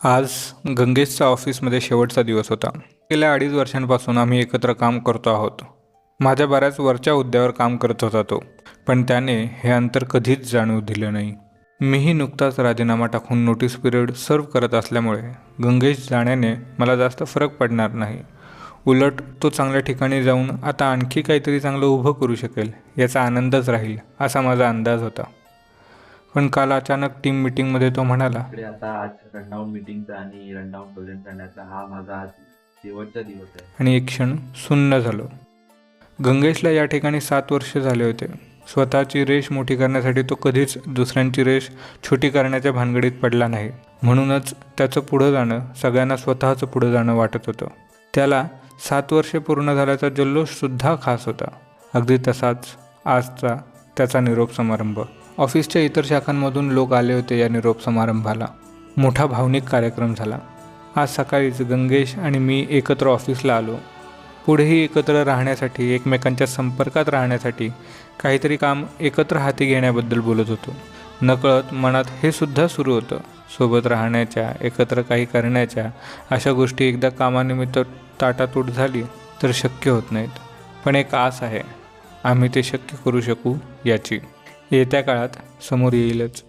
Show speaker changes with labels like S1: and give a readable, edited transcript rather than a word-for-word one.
S1: आज गंगेशच्या ऑफिसमध्ये शेवटचा दिवस होता. गेल्या 2.5 वर्षांपासून आम्ही एकत्र काम करतो आहोत. माझ्या बऱ्याच वरच्या हुद्द्यावर काम करत होता तो, पण त्याने हे अंतर कधीच जाणवू दिलं नाही. मीही नुकताच राजीनामा टाकून नोटीस पिरियड सर्व करत असल्यामुळे गंगेश जाण्याने मला जास्त फरक पडणार नाही. उलट तो चांगल्या ठिकाणी जाऊन आता आणखी काहीतरी चांगलं उभं करू शकेल याचा आनंदच राहील असा माझा अंदाज होता. पण काल अचानक टीम मीटिंगमध्ये तो म्हणाला,
S2: आता आज रनडाऊन मीटिंगचा आणि रनडाऊन प्रेझेंट करण्याचा हा माझा आज शेवटचा दिवस आहे.
S1: आणि एक क्षण सुन्न झालो. गंगेशला या ठिकाणी 7 वर्ष झाले होते. स्वतःची रेष मोठी करण्यासाठी तो कधीच दुसऱ्यांची रेष छोटी करण्याच्या भानगडीत पडला नाही. म्हणूनच त्याचं पुढं जाणं सगळ्यांना स्वतःचं पुढं जाणं वाटत होतं. त्याला 7 वर्षे पूर्ण झाल्याचा जल्लोषसुद्धा खास होता. अगदी तसाच आजचा त्याचा निरोप समारंभ. ऑफिसच्या इतर शाखांमधून लोक आले होते या निरोप समारंभाला. मोठा भावनिक कार्यक्रम झाला. आज सकाळीच गंगेश आणि मी एकत्र ऑफिसला आलो. पुढेही एकत्र राहण्यासाठी, एकमेकांच्या संपर्कात राहण्यासाठी काहीतरी काम एकत्र हाती घेण्याबद्दल बोलत होतो. नकळत मनात हे सुद्धा सुरू होतं. सोबत राहण्याच्या, एकत्र काही करण्याच्या अशा गोष्टी एकदा कामानिमित्त ताटातूट झाली तर शक्य होत नाहीत. पण एक आस आहे, आम्ही ते शक्य करू शकू याची. येत्या काळात समोर येईलच.